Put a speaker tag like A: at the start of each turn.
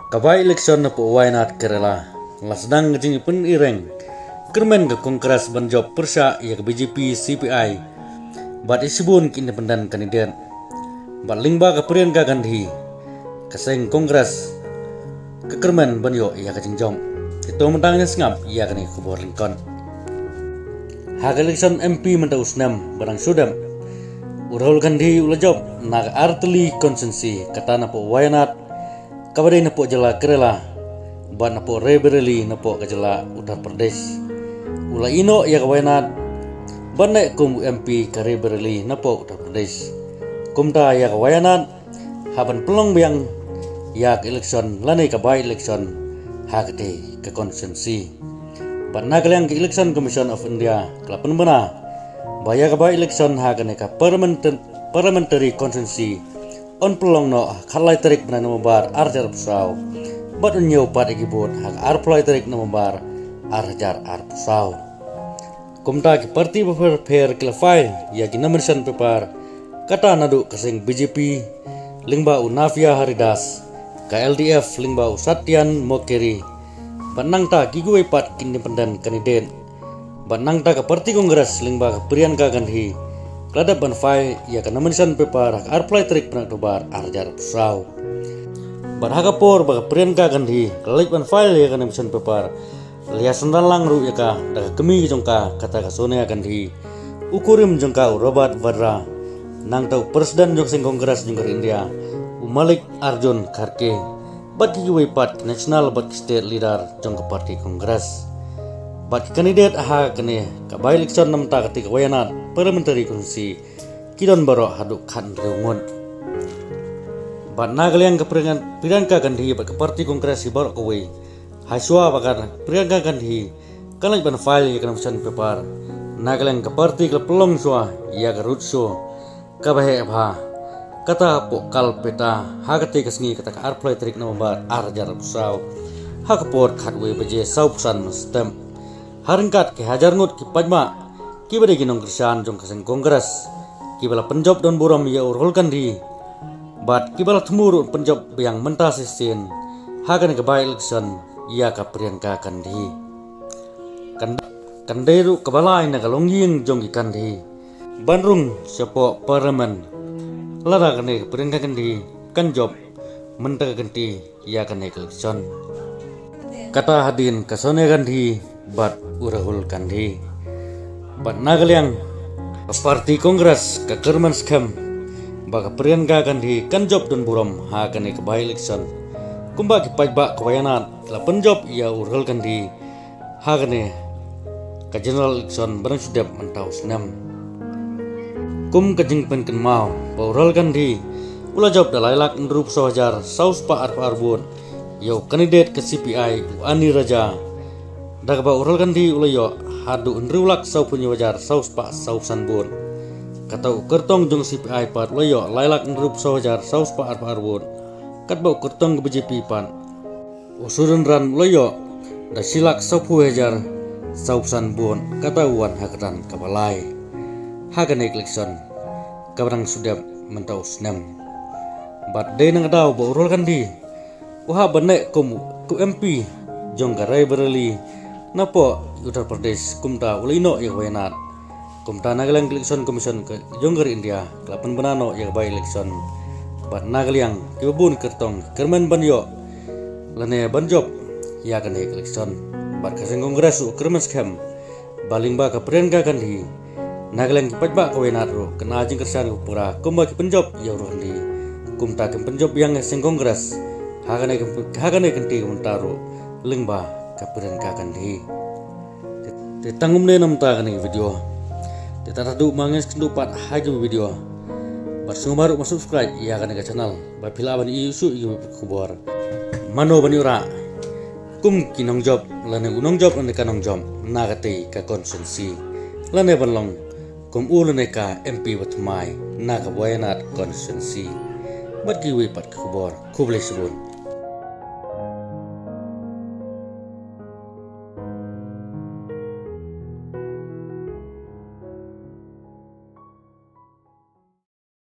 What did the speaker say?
A: Kabai election na po Wayanad Kerala. Lasdang ngajing pun ireng. Kermen ke Kongres Banjob Persya ya ke BJP CPI. Bat isibun ke independen kandidat. Bat lingba ke Priyanka Gandhi. Keseng Kongres ke Kermen Banjo ya ke Jingjong. Itu mentangnya sengap ya ke ni kubur Lincoln. Hak election MP mentau senam barang sudam. Urahul Gandhi ulajob nak arteli konsensi kata napo Wayanad. Kabadai napo jala Kerala, bat napo Raebareli napo kajala Uttar Pradesh. Ula ino ya Wayanad, bat naik kum MP ke Raebareli napo Uttar Pradesh. Kumta ya Wayanad, haban pelong biang ya ke election lanai kabai election hak de ke konsensi. Bat nagalang ke election Commission of India kelapan bena, baya kabai election hak ne ka parliamentary konsensi. On pelong no kalai tarik bena nomor arjar pusau, bat unyau pat ikibut hak arpulai tarik nomor arjar pusau. Kumta ki parti per kelafai ya ki nomination paper kata nadu keseng BJP lingba Navya Haridas ka LDF lingba Satyan Mokeri banang ta ki gue pat independen kandidat banang ta ke parti kongres lingba Priyanka Gandhi kelada banfai ya ke nomination paper hak arpulai tarik bena nomor arjar pusau. Ban hakapor baga Priyanka Gandhi kelalik banfai ya ke nomination paper lihat sendalang ru ya ka daga kemi jongka kata ka Sonia Gandhi ukurim jongka Robert Vadra nang tau presiden jong sing kongres jong India Malik Arjun Kharge bat ki pat national bat state leader jong ke parti kongres bat kandidat aha kene ka bai election nam ta ketika Wayanad parliamentary konsensi kidon baro haduk khan reungon bat nagaliang ke Priyanka Gandhi bat ke parti kongres si baro kowe Haiswa bakar Priyanka Gandhi kalaj ban file ya nomination paper nagalang ke parti ke pelong swa ya ke roadshow kabahe abha kata pokal peta hagati kesngi kata ka arplay trik nomor arjar pusau hakapor khatwe beje saupusan stem haringkat ke hajar ngut ki pajma ki bade ginong krisan jong keseng kongres ki bala penjob don buram ya Urahul Gandhi bat ki bala thmur penjob yang mentas sin hagan ke bai election ia ka Priyanka Gandhi kanderu kabalai na kalongying jong Gandhi banrung sepo parlemen lara kane Priyanka Gandhi kanjob mentaka Gandhi ia kane election kata hadin ka Sonia Gandhi bat Urahul Gandhi bat nagaliang parti kongres ka Kermen scam baga Priyanka Gandhi kanjob don buram ha kane ka bai election kumba ki pajba ke Wayanad la penjob ya Urahul Gandhi hagane ka general election barang sudap mentau senam kum ka jingpen ken mau Urahul Gandhi ula job dalai lak nrup sohajar saus pa arbun yo kandidat ke CPI Ani Raja daga ba Urahul Gandhi ula yo hadu nrulak sau punya wajar saus pa sausan bun katau kertong jong CPI pat ula yo lailak nrup sohajar saus pa arbun kat bau kertong ke BJP pan usurun ran loyo da silak sapu hajar sausan bon kata wan hakran kabalai hagan election kabarang sudah mentau senam bat de nang daw bau Urahul Gandhi uha banek ku MP jong ka Raebareli napo Uttar Pradesh kumta ulino ya Wayanad kumta nagalang election commission ke jonggar India kelapan benano ya bai election bat nagaliang kibun kertong Kermen Banjo lane Banjob ya kan election bat kaseng kongres Kermen scam baling ba ka Priyanka Gandhi nagaliang kipajba ka Wayanad ro kena ajing kersan pura kumba ki penjob ya Urahul kumta ke penjob yang seng kongres hagane kenti kuntaro lingba ka Priyanka Gandhi tetangum ne namta kan video tetadu manges kendupat hagi video Barsung baru masuk subscribe ya kan ke channel bapila bani isu iu kubor mano bani ora kum kinong job lane unong job lane kanong job nagate ka konsensi lane banlong kum ulane ka MP batmai naga Wayanad konsensi bat kiwi pat kubor kuble sebun